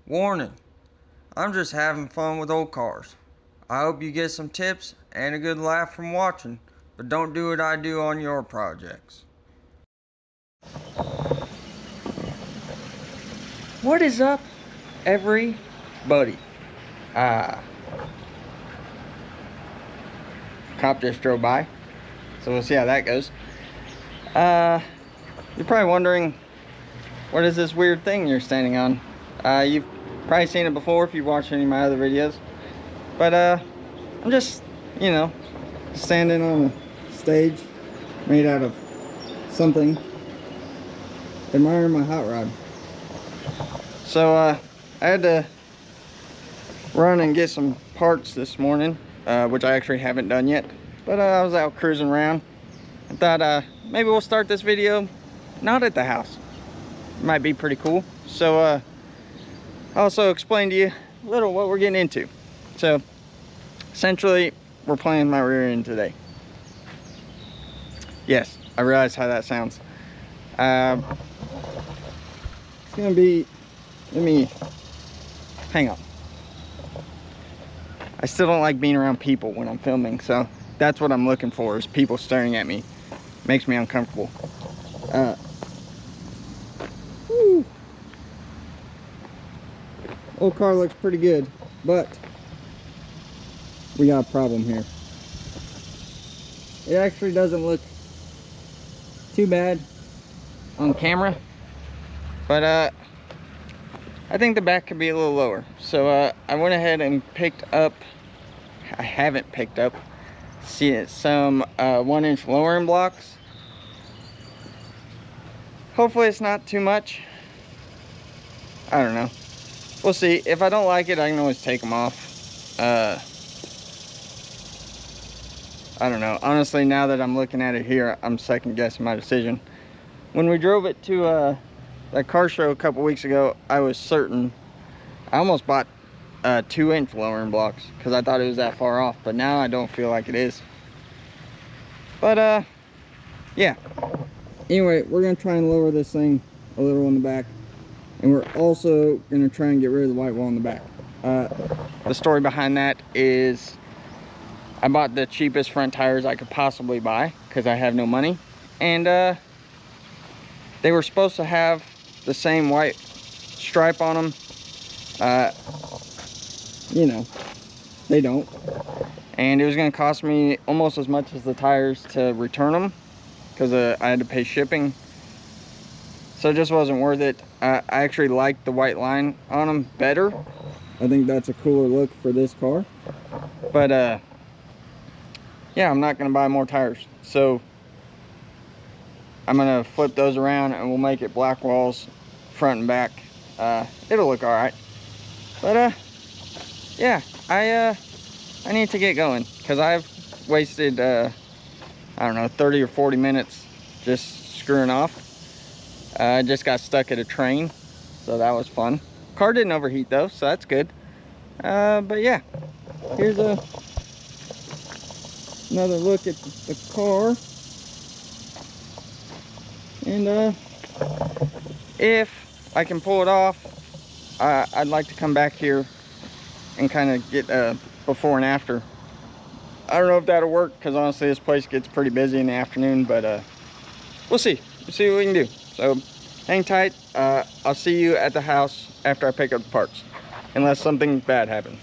Warning, I'm just having fun with old cars. I hope you get some tips and a good laugh from watching, but don't do what I do on your projects. What is up, everybody? Cop just drove by, so we'll see how that goes. You're probably wondering, what is this weird thing you're standing on? You've probably seen it before if you've watched any of my other videos, but I'm just, standing on a stage made out of something, admiring my hot rod. So I had to run and get some parts this morning, which I actually haven't done yet, but I was out cruising around and thought maybe we'll start this video not at the house. It might be pretty cool. So I'll also explain to you a little what we're getting into. So essentially, we're playing my rear end today. Yes, I realize how that sounds. It's gonna be, hang on. I still don't like being around people when I'm filming, so that's what I'm looking for, is people staring at me. Makes me uncomfortable. Old car looks pretty good, but we got a problem here. It actually doesn't look too bad on camera, but I think the back could be a little lower. So I went ahead and I haven't picked up some 1-inch lowering blocks. Hopefully it's not too much. I don't know. We'll see. If I don't like it, I can always take them off. I don't know. Honestly, now that I'm looking at it here, I'm second guessing my decision. When we drove it to that car show a couple weeks ago, I was certain. I almost bought 2-inch lowering blocks because I thought it was that far off, but now I don't feel like it is. But yeah. Anyway, we're gonna try and lower this thing a little in the back, and we're also gonna try and get rid of the white wall in the back. The story behind that is I bought the cheapest front tires I could possibly buy because I have no money, and they were supposed to have the same white stripe on them. They don't, and it was going to cost me almost as much as the tires to return them because I had to pay shipping, so it just wasn't worth it. I actually like the white line on them better. I think that's a cooler look for this car, but yeah, I'm not going to buy more tires, so I'm going to flip those around and we'll make it black walls front and back. It'll look all right, but yeah, I need to get going because I've wasted I don't know, 30 or 40 minutes just screwing off. I just got stuck at a train, so that was fun. Car didn't overheat though, so that's good. But yeah, here's another look at the car. And if I can pull it off, I'd like to come back here and kind of get before and after. I don't know if that'll work because honestly this place gets pretty busy in the afternoon, but we'll see. We'll see what we can do. So hang tight. I'll see you at the house after I pick up the parts, unless something bad happens.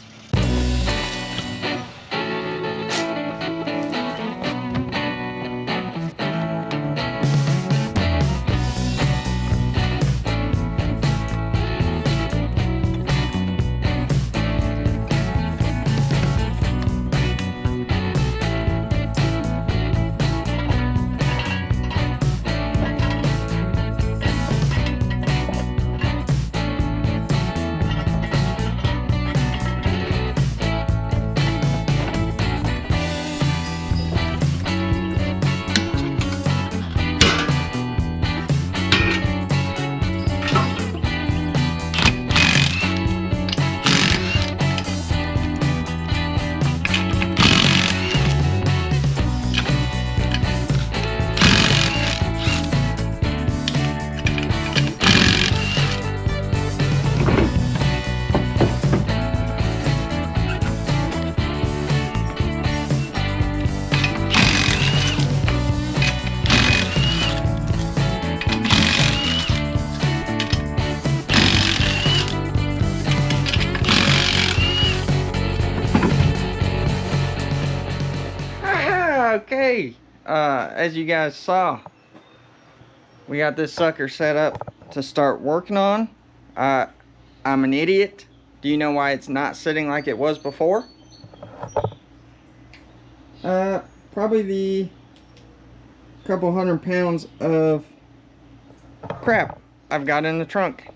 Okay, as you guys saw, we got this sucker set up to start working on. I'm an idiot. Do you know why it's not sitting like it was before? Probably the couple 100 pounds of crap I've got in the trunk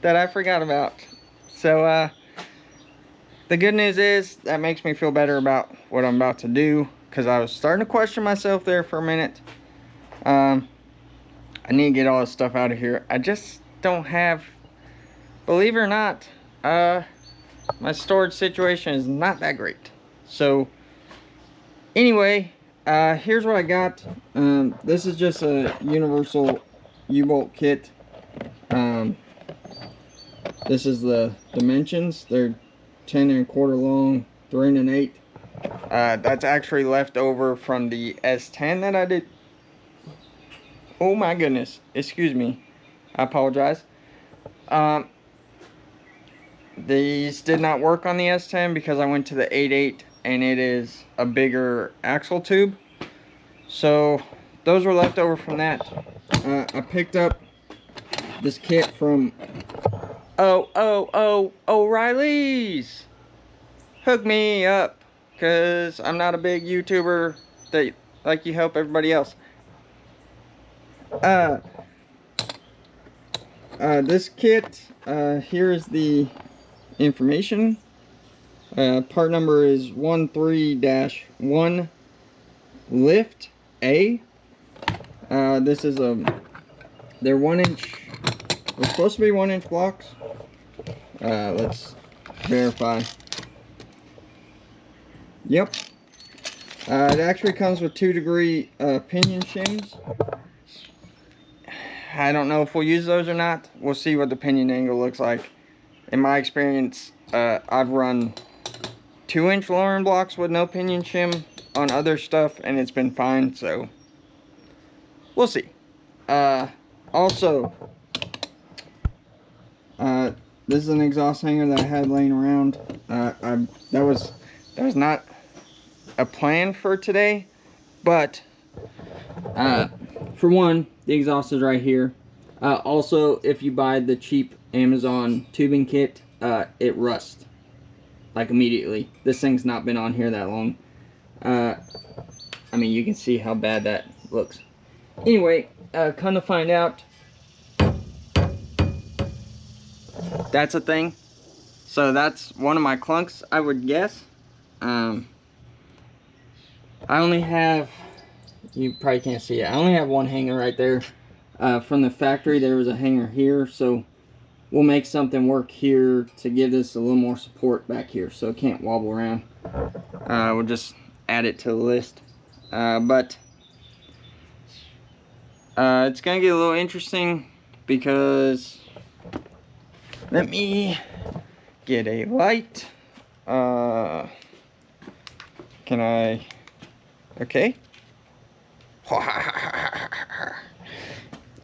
that I forgot about. So, the good news is that makes me feel better about what I'm about to do, because I was starting to question myself there for a minute. I need to get all this stuff out of here. I just don't have, believe it or not, my storage situation is not that great. So anyway, here's what I got. This is just a universal U-bolt kit. This is the dimensions. They're 10 1/4 long, 3 1/8. That's actually left over from the S10 that I did. Oh my goodness, excuse me, I apologize. These did not work on the S10 because I went to the 8.8 and it is a bigger axle tube. So those were left over from that. I picked up this kit from O'Reilly's. Hook me up, because I'm not a big YouTuber that like you help everybody else. This kit, here is the information. Part number is 13-1 lift A. This is they're 1 inch, they're supposed to be 1 inch blocks. Let's verify. Yep. It actually comes with 2-degree pinion shims. I don't know if we'll use those or not. We'll see what the pinion angle looks like. In my experience, I've run 2-inch lowering blocks with no pinion shim on other stuff, and it's been fine, so we'll see. Also, this is an exhaust hanger that I had laying around. That was not a plan for today, but for one, the exhaust is right here. Also, if you buy the cheap Amazon tubing kit, it rusts like immediately. This thing's not been on here that long. I mean, you can see how bad that looks. Anyway, come to find out, that's a thing. So that's one of my clunks, I would guess. I only have, you probably can't see it, I only have one hanger right there. From the factory there was a hanger here, so we'll make something work here to give this a little more support back here so it can't wobble around. We'll just add it to the list. But it's gonna get a little interesting because, let me get a light. Can I? Okay.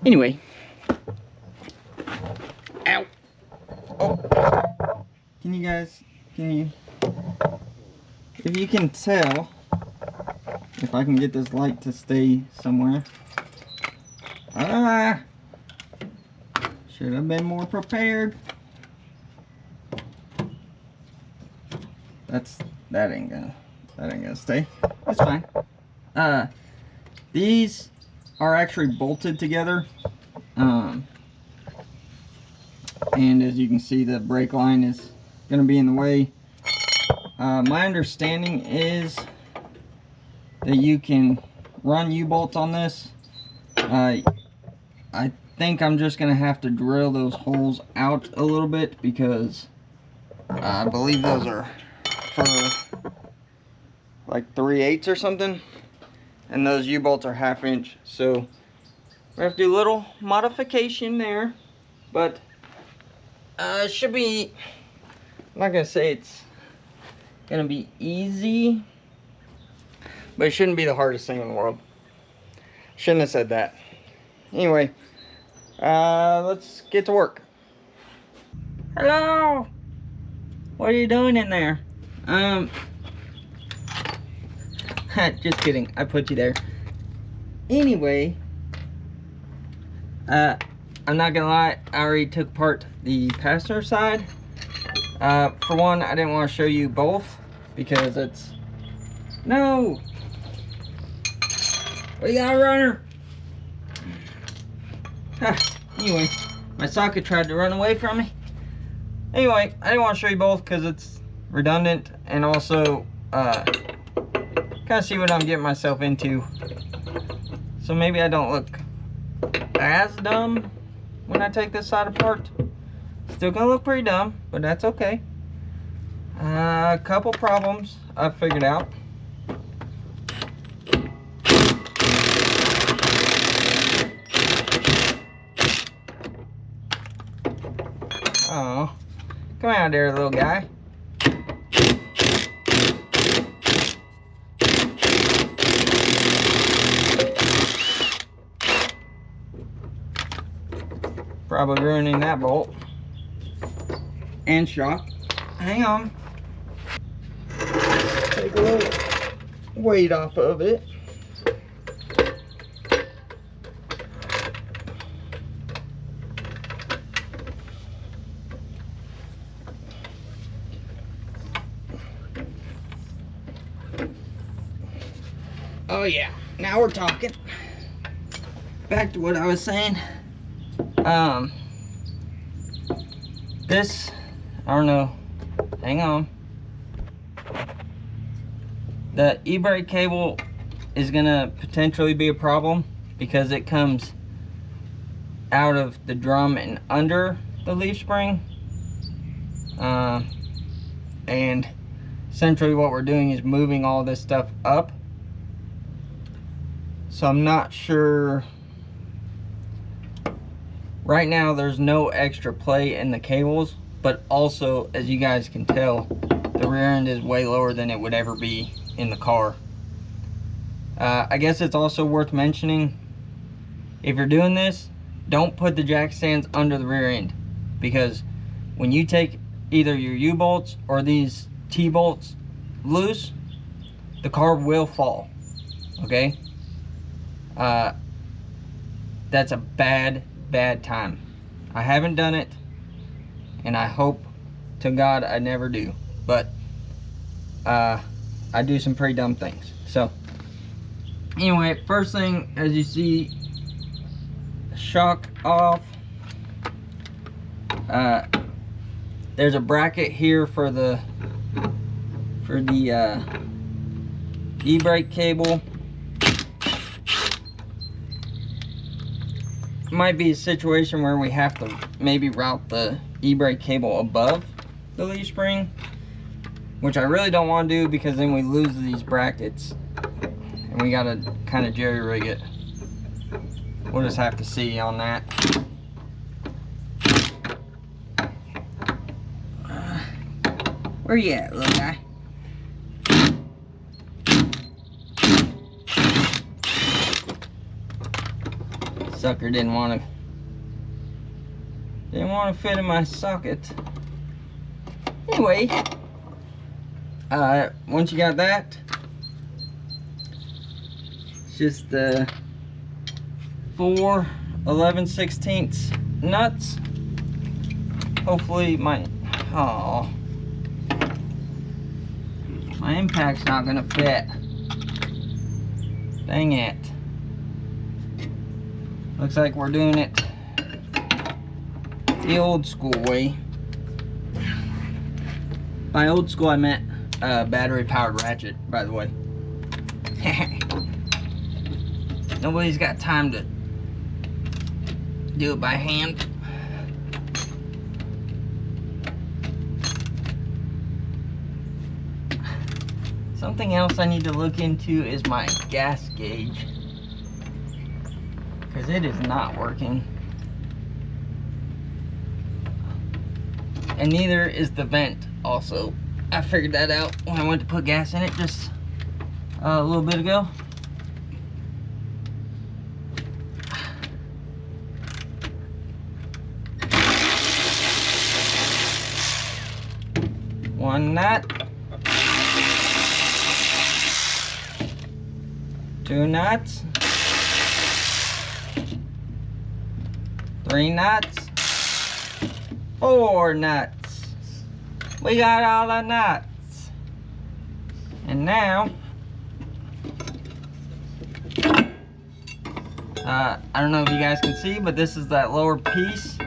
Anyway. Ow. Oh. Can you, if you can tell, if I can get this light to stay somewhere. Should have been more prepared. That ain't gonna stay. That's fine. These are actually bolted together. And as you can see, the brake line is gonna be in the way. My understanding is that you can run U-bolts on this. I think I'm just gonna have to drill those holes out a little bit because I believe those are for like 3/8 or something, and those U-bolts are 1/2 inch, so we have to do a little modification there, but it should be, I'm not gonna say it's gonna be easy, but it shouldn't be the hardest thing in the world. Shouldn't have said that. Anyway, let's get to work. Hello, what are you doing in there? Just kidding, I put you there. Anyway, I'm not gonna lie, I already took apart the passenger side. For one, I didn't want to show you both because it's... No! We got a runner! Anyway, my socket tried to run away from me. Anyway, I didn't want to show you both because it's redundant, and also kind of see what I'm getting myself into. So maybe I don't look as dumb when I take this side apart. Still gonna look pretty dumb, but that's okay. A couple problems I've figured out. Oh, come out there, little guy. Probably ruining that bolt and shock. Hang on. Take a little weight off of it. Oh yeah, now we're talking. Back to what I was saying. This, I don't know, hang on. The e-brake cable is gonna potentially be a problem because it comes out of the drum and under the leaf spring. And essentially what we're doing is moving all this stuff up. So I'm not sure. Right now there's no extra play in the cables, but also, as you guys can tell, the rear end is way lower than it would ever be in the car. I guess it's also worth mentioning, if you're doing this, don't put the jack stands under the rear end, because when you take either your U-bolts or these T-bolts loose, the car will fall, okay? That's a bad time. I haven't done it, and I hope to God I never do, but I do some pretty dumb things. So anyway, first thing, as you see, shock off. There's a bracket here for the e-brake cable. Might be a situation where we have to maybe route the e-brake cable above the leaf spring, which I really don't want to do, because then we lose these brackets and we gotta kind of jerry rig it. We'll just have to see on that. Where you at, little guy? Sucker didn't want to fit in my socket. Anyway, once you got that, it's just 4 11/16 nuts. Hopefully my impact's not gonna fit. Dang it. Looks like we're doing it the old school way. By old school I meant battery powered ratchet, by the way. Nobody's got time to do it by hand. Something else I need to look into is my gas gauge, because it is not working. And neither is the vent also. I figured that out when I went to put gas in it just a little bit ago. One nut. 2 nuts, 3 nuts, 4 nuts. We got all the nuts. And now, I don't know if you guys can see, but this is that lower piece.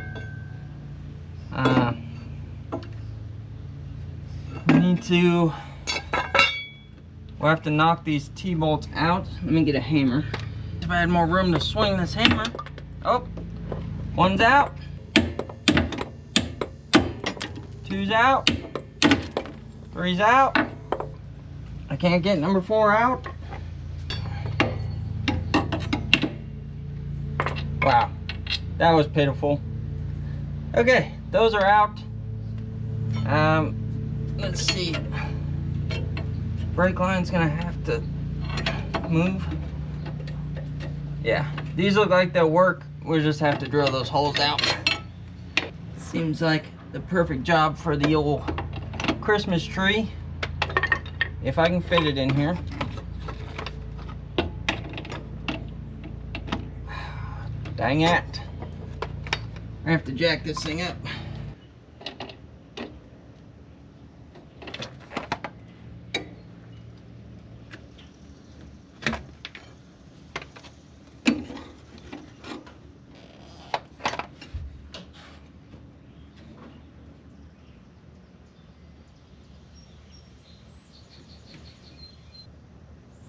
We'll have to knock these T-bolts out. Let me get a hammer. If I had more room to swing this hammer. Oh, 1's out. 2's out. 3's out. I can't get number 4 out. Wow, that was pitiful. Okay, those are out. Let's see. Brake line's gonna have to move. Yeah, these look like they'll work. We'll just have to drill those holes out. Seems like the perfect job for the old Christmas tree. If I can fit it in here. Dang it. I have to jack this thing up.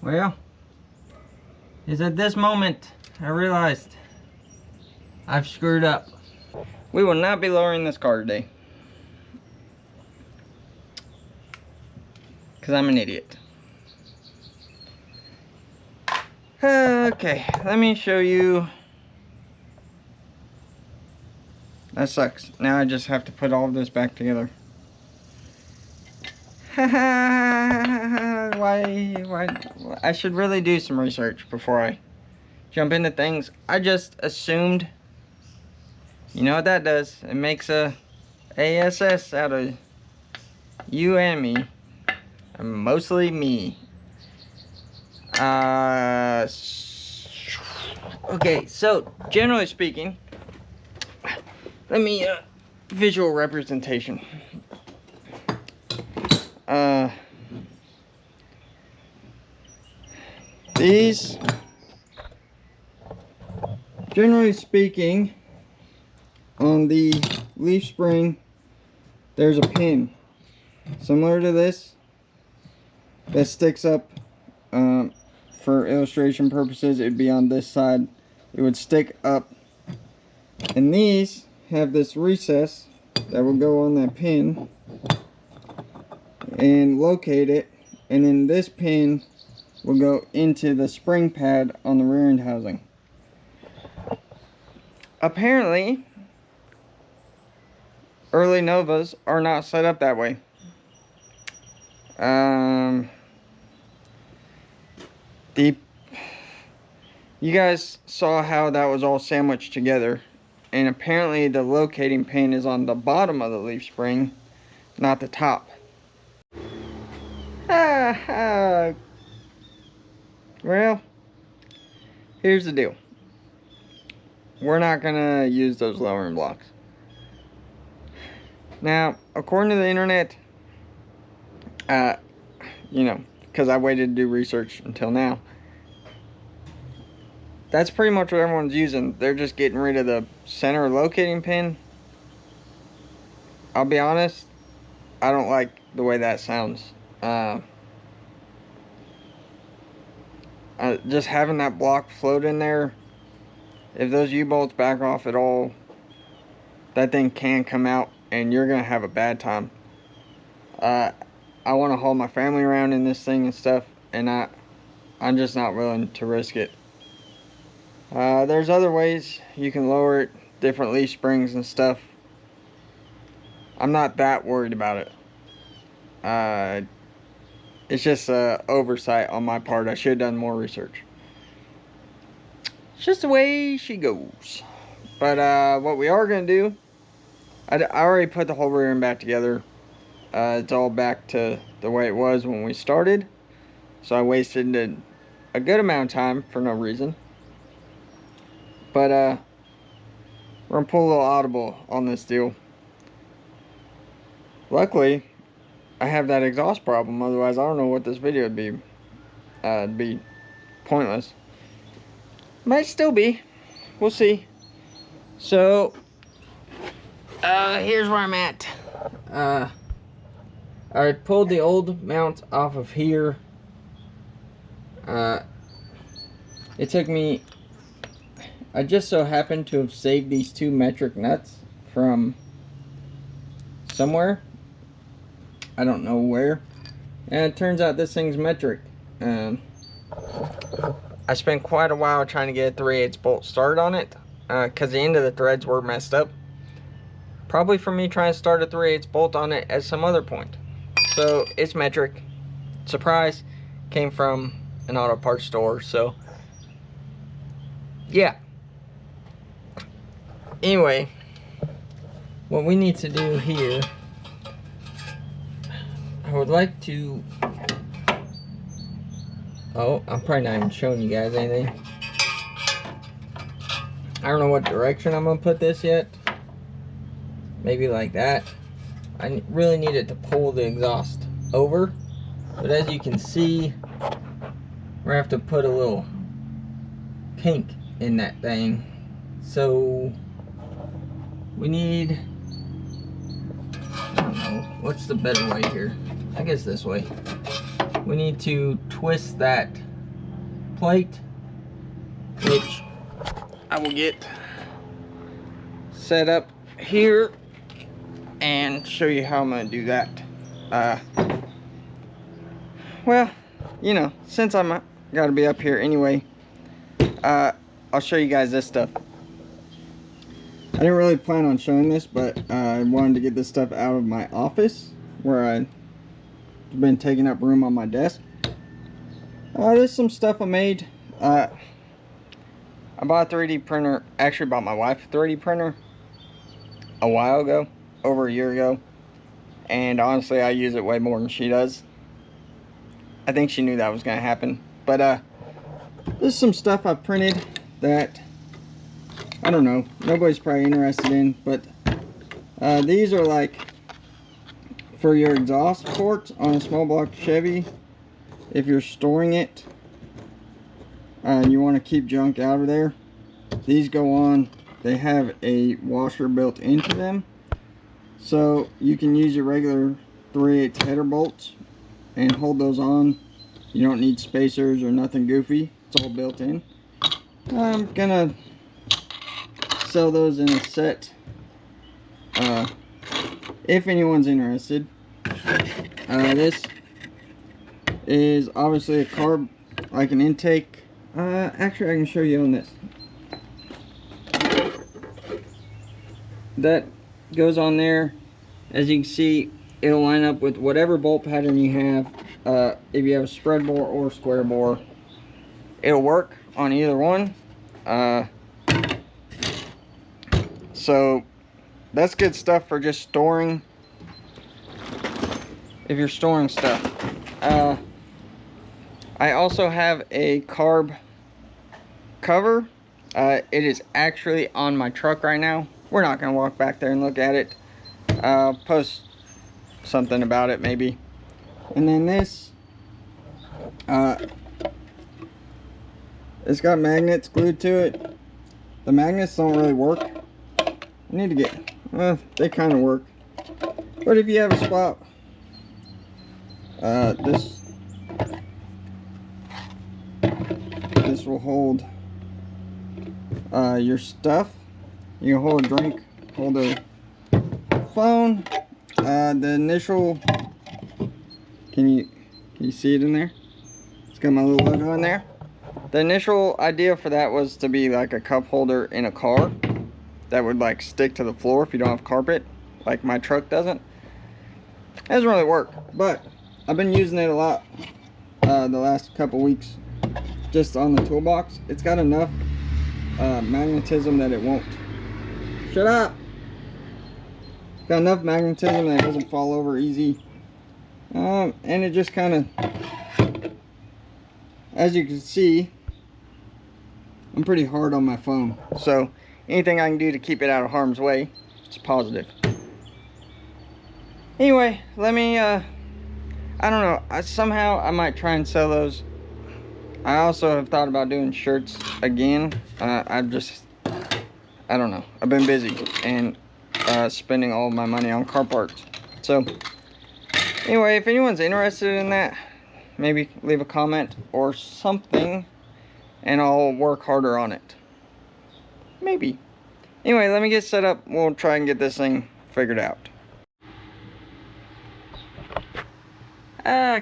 Well, it's at this moment I realized I've screwed up. We will not be lowering this car today, because I'm an idiot. Okay, let me show you. That sucks. Now I just have to put all of this back together. Why? I should really do some research before I jump into things. I just assumed. You know what that does? It makes a ASS out of you and me. Mostly me. Okay, so generally speaking, let me visual representation. These, generally speaking, on the leaf spring, there's a pin similar to this that sticks up. For illustration purposes, it'd be on this side. It would stick up, and these have this recess that will go on that pin and locate it, and then this pin will go into the spring pad on the rear end housing. Apparently, early Novas are not set up that way. You guys saw how that was all sandwiched together, and apparently the locating pin is on the bottom of the leaf spring, not the top. Well, here's the deal. We're not gonna use those lowering blocks. Now, according to the internet, you know, because I waited to do research until now, that's pretty much what everyone's using. They're just getting rid of the center locating pin. I'll be honest, I don't like the way that sounds. Just having that block float in there, if those U-bolts back off at all, that thing can come out and you're gonna have a bad time. I want to haul my family around in this thing and stuff, and I'm just not willing to risk it. There's other ways you can lower it, different leaf springs and stuff. I'm not that worried about it. It's just oversight on my part. I should have done more research. It's just the way she goes. But what we are going to do, I already put the whole rear end back together. It's all back to the way it was when we started. So I wasted a good amount of time for no reason. But we're gonna pull a little audible on this deal. Luckily, I have that exhaust problem. Otherwise, I don't know what this video would be. It'd be pointless. Might still be. We'll see. So, here's where I'm at. I pulled the old mount off of here. It took me... I just so happened to have saved these 2 metric nuts from somewhere. I don't know where. And it turns out this thing's metric. I spent quite a while trying to get a 3/8 bolt started on it, because the end of the threads were messed up. Probably from me trying to start a 3/8 bolt on it at some other point. So it's metric. Surprise, came from an auto parts store. So yeah. Anyway, what we need to do here, I would like to... Oh, I'm probably not even showing you guys anything. I don't know what direction I'm gonna put this yet. Maybe like that. I really need it to pull the exhaust over. But as you can see, we're gonna have to put a little kink in that thing. So we need... I don't know. What's the better way here? I guess this way. We need to twist that plate, which I will get set up here and show you how I'm going to do that. Well, you know, since I'm got to be up here anyway, I'll show you guys this stuff. I didn't really plan on showing this, but I wanted to get this stuff out of my office where I've been taking up room on my desk. There's some stuff I made. I bought a 3D printer, actually bought my wife a 3D printer a while ago, over a year ago, and honestly I use it way more than she does. I think she knew that was going to happen, but there's some stuff I printed that I don't know, nobody's probably interested in, but these are like for your exhaust ports on a small block Chevy. If you're storing it and you want to keep junk out of there, these go on. They have a washer built into them, so you can use your regular 3/8 header bolts and hold those on. You don't need spacers or nothing goofy. It's all built in. I'm gonna sell those in a set if anyone's interested. This is obviously a carb, like an intake. Actually I can show you on this. That goes on there. As you can see, it'll line up with whatever bolt pattern you have. If you have a spread bore or square bore, it'll work on either one. So that's good stuff for just storing, if you're storing stuff. I also have a carb cover. It is actually on my truck right now. We're not going to walk back there and look at it. I'll post something about it maybe. And then this, it's got magnets glued to it. The magnets don't really work. I need to get, they kind of work. But if you have a spot, this will hold your stuff. You can hold a drink, hold a phone. The initial, can you see it in there? It's got my little logo in there. The initial idea for that was to be like a cup holder in a car that would like stick to the floor if you don't have carpet, like my truck doesn't. It doesn't really work, but I've been using it a lot the last couple weeks just on the toolbox. It's got enough magnetism that it won't, shut up, got enough magnetism that it doesn't fall over easy, and it just kind of as you can see, I'm pretty hard on my phone, so anything I can do to keep it out of harm's way, it's positive. Anyway, let me I don't know, somehow I might try and sell those. I also have thought about doing shirts again. I don't know, I've been busy and spending all of my money on car parts. So anyway, if anyone's interested in that, maybe leave a comment or something and I'll work harder on it. Maybe. Anyway, let me get set up. We'll try and get this thing figured out.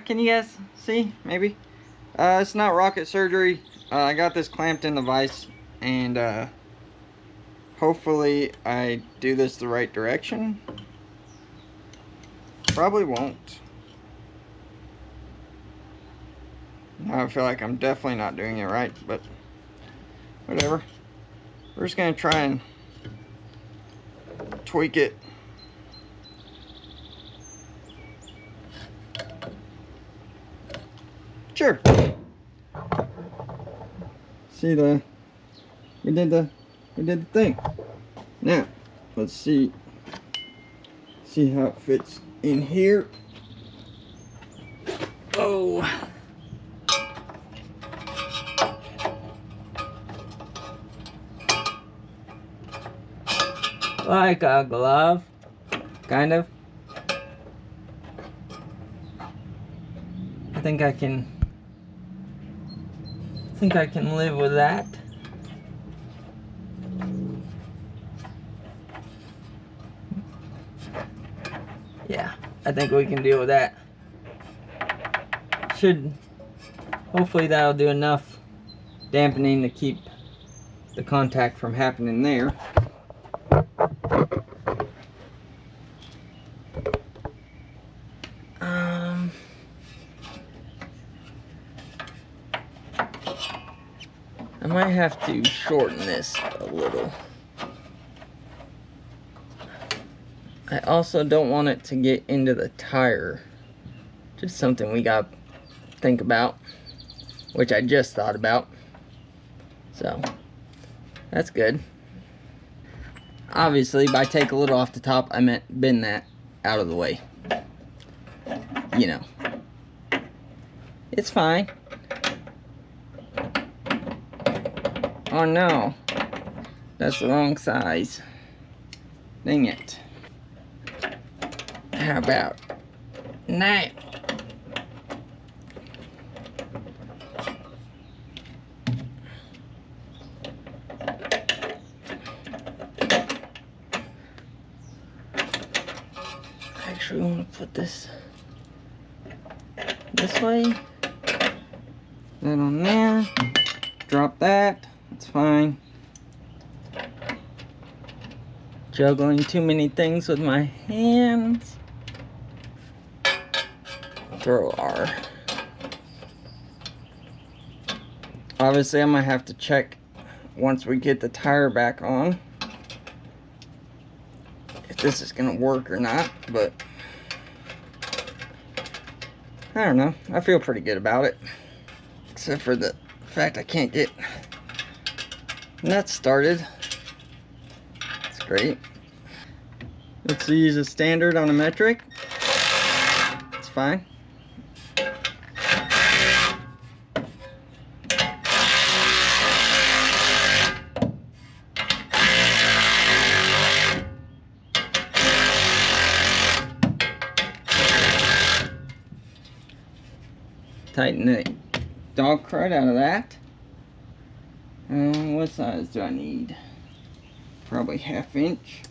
Can you guys see? Maybe. It's not rocket surgery. I got this clamped in the vise, and hopefully I do this the right direction. Probably won't. Now I feel like I'm definitely not doing it right, but whatever. We're just gonna try and tweak it. Sure. See we did the thing. Now, let's see how it fits in here. Oh. Like a glove, kind of. I think I can live with that. Yeah, I think we can deal with that. Hopefully that'll do enough dampening to keep the contact from happening there. I might have to shorten this a little. I also don't want it to get into the tire. Just something we gotta think about, which I just thought about. So, that's good. Obviously, by take a little off the top, I meant bend that out of the way. You know. It's fine. Oh no, that's the wrong size. Dang it. How about now? Actually, I want to put this way. That on there. Drop that. It's fine. Juggling too many things with my hands. Throw our. Obviously, I'm gonna have to check once we get the tire back on if this is gonna work or not, but I don't know. I feel pretty good about it, except for the fact I can't get nuts started. That's great. Let's use a standard on a metric. It's fine. Tighten the dog crud out of that. What size do I need? Probably 1/2 inch.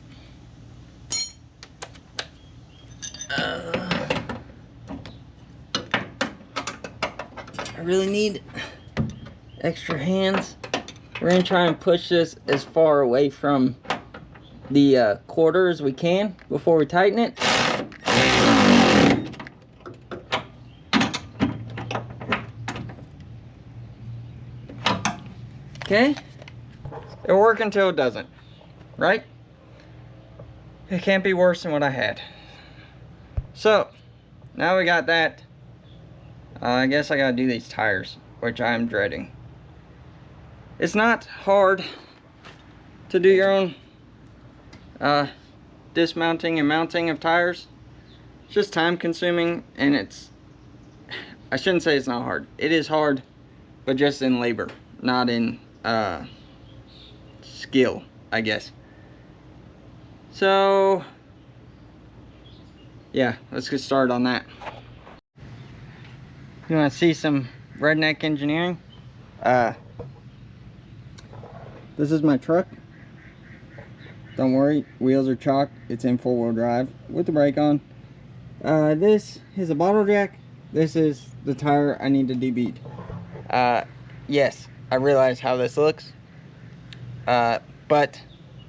I really need extra hands. We're gonna try and push this as far away from the quarter as we can before we tighten it. Okay, it'll work until it doesn't, right? It can't be worse than what I had. So, now we got that. I guess I gotta do these tires. which I'm dreading. It's not hard to do your own dismounting and mounting of tires. It's just time consuming, and I shouldn't say it's not hard. It is hard, but just in labor, not in skill, I guess. So yeah, let's get started on that. You want to see some redneck engineering? This is my truck. Don't worry, wheels are chalked. It's in four-wheel drive with the brake on. This is a bottle jack. This is the tire I need to debead. Yes, I realize how this looks. But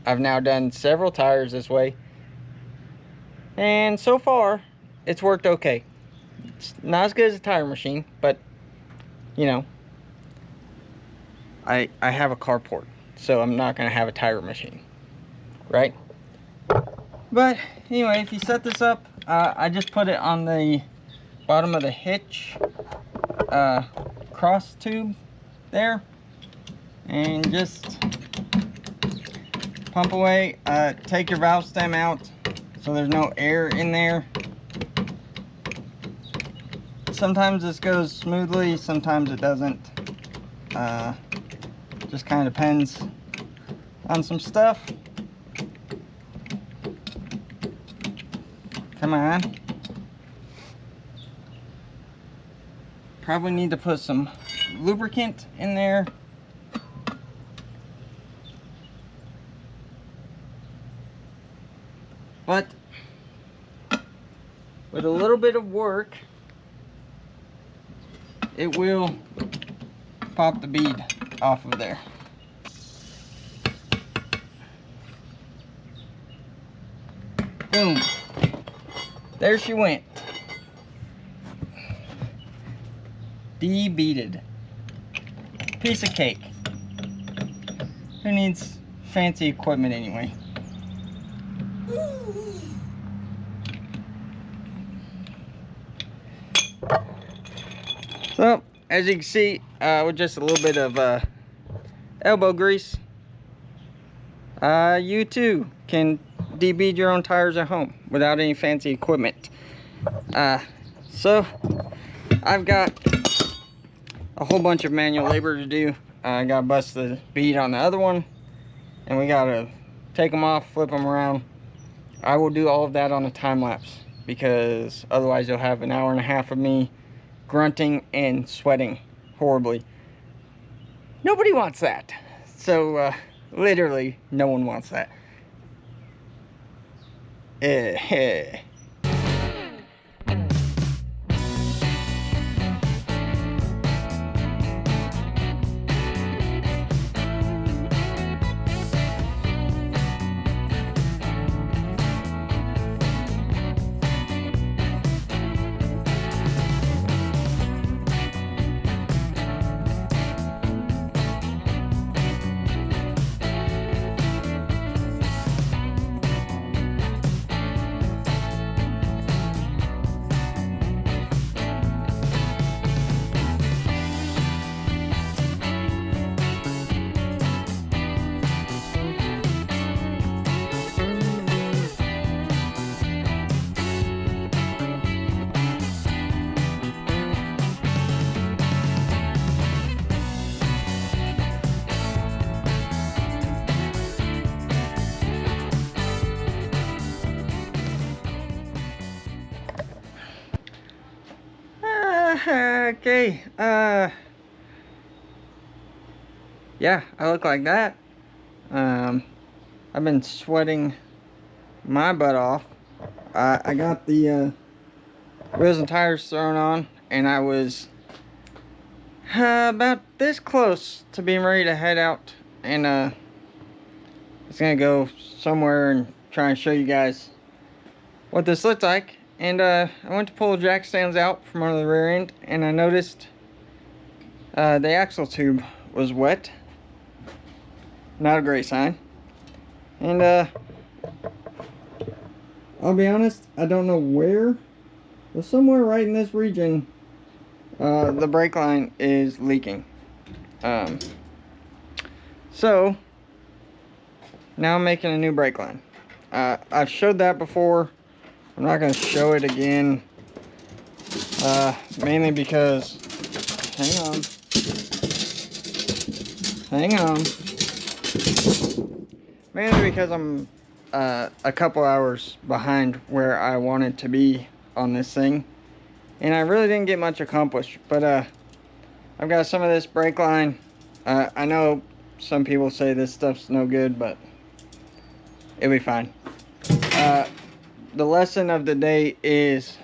I've now done several tires this way, and so far it's worked okay. It's not as good as a tire machine, but you know, I have a carport, so I'm not gonna have a tire machine, right? But anyway, if you set this up, I just put it on the bottom of the hitch cross tube there, and just pump away. Take your valve stem out so there's no air in there. Sometimes this goes smoothly, sometimes it doesn't. Just kind of depends on some stuff. Come on. Probably need to put some lubricant in there. But with a little bit of work, it will pop the bead off of there. Boom. There she went. De-beaded. Piece of cake. Who needs fancy equipment anyway? So, as you can see, with just a little bit of elbow grease, you too can debead your own tires at home without any fancy equipment. So, I've got a whole bunch of manual labor to do. I gotta bust the bead on the other one, and we gotta take them off, flip them around. I will do all of that on a time lapse, because otherwise you'll have an hour and a half of me grunting and sweating horribly. Nobody wants that. So literally no one wants that. Okay, yeah, I look like that. I've been sweating my butt off. I got the wheels and tires thrown on, and I was about this close to being ready to head out, and I was gonna go somewhere and try and show you guys what this looked like. And I went to pull the jack stands out from under the rear end, and I noticed the axle tube was wet. Not a great sign. And I'll be honest, I don't know where, but somewhere right in this region, the brake line is leaking. So now I'm making a new brake line. I've showed that before. I'm not going to show it again, mainly because, hang on, mainly because I'm a couple hours behind where I wanted to be on this thing, and I really didn't get much accomplished. But I've got some of this brake line. I know some people say this stuff's no good, but it'll be fine. The lesson of the day is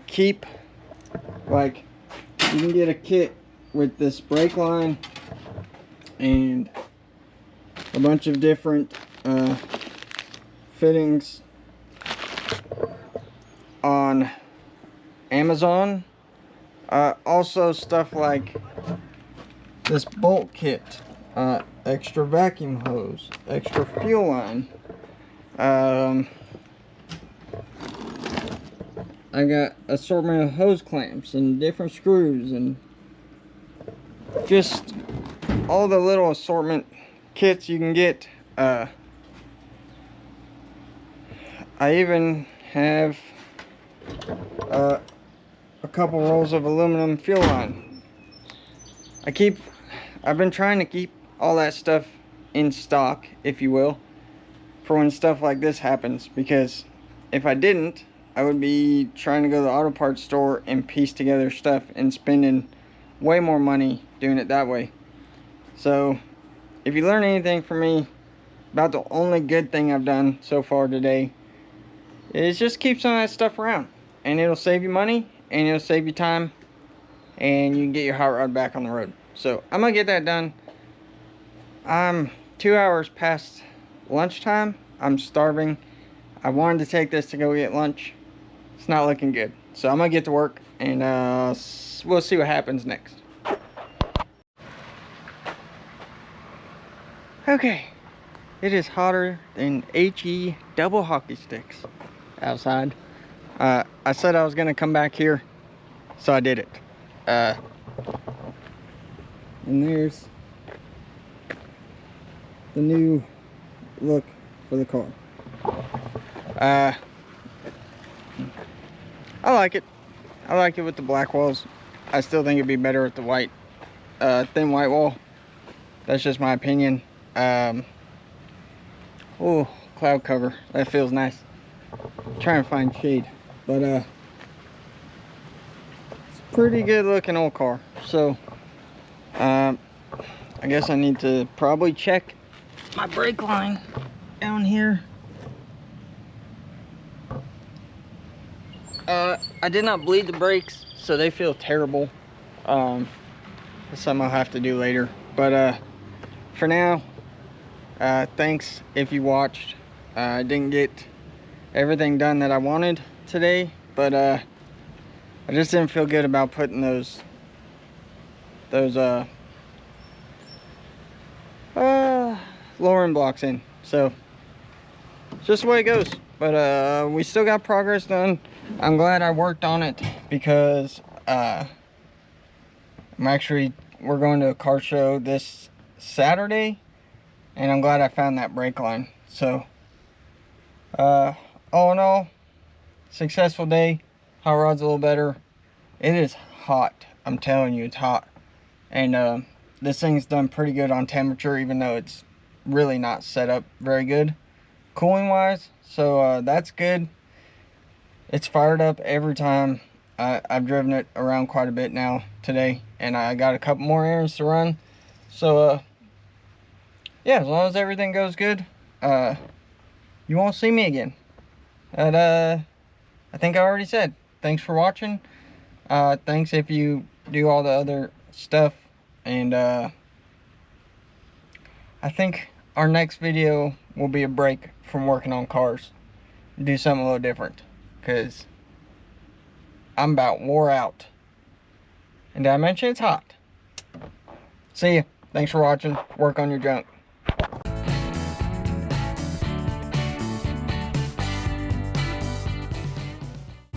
keep, like, you can get a kit with this brake line and a bunch of different fittings on Amazon. Also stuff like this bolt kit, extra vacuum hose, extra fuel line. I got assortment of hose clamps and different screws and just all the little assortment kits you can get. I even have a couple rolls of aluminum fuel line. I've been trying to keep all that stuff in stock, if you will, for when stuff like this happens, because if I didn't, I would be trying to go to the auto parts store and piece together stuff and spending way more money doing it that way. So if you learn anything from me, about the only good thing I've done so far today is just keep some of that stuff around, and it'll save you money and it'll save you time, and you can get your hot rod back on the road. So I'm gonna get that done. I'm 2 hours past lunchtime. I'm starving. I wanted to take this to go get lunch. It's not looking good, so I'm gonna get to work, and we'll see what happens next. Okay, it is hotter than HE double hockey sticks outside. I said I was gonna come back here, so I did it. And there's the new look for the car. I like it. I like it with the black walls. I still think it'd be better with the white, thin white wall. That's just my opinion. Oh, cloud cover. That feels nice. Trying to find shade, but it's a pretty good looking old car. So I guess I need to probably check my brake line down here. I did not bleed the brakes, so they feel terrible. That's something I'll have to do later. But for now, thanks if you watched. I didn't get everything done that I wanted today, but I just didn't feel good about putting those lowering blocks in. So it's just the way it goes. But we still got progress done. I'm glad I worked on it, because we're going to a car show this Saturday, and I'm glad I found that brake line. So all in all, successful day. Hot rod's a little better. It is hot, I'm telling you, it's hot. And this thing's done pretty good on temperature, even though it's really not set up very good cooling wise. So that's good. It's fired up every time. I've driven it around quite a bit now today, and I got a couple more errands to run. So yeah, as long as everything goes good, you won't see me again. And I think I already said thanks for watching. Thanks if you do all the other stuff, and I think our next video will be a break from working on cars. Do something a little different, because I'm about wore out. And did I mention it's hot? See ya. Thanks for watching. Work on your junk.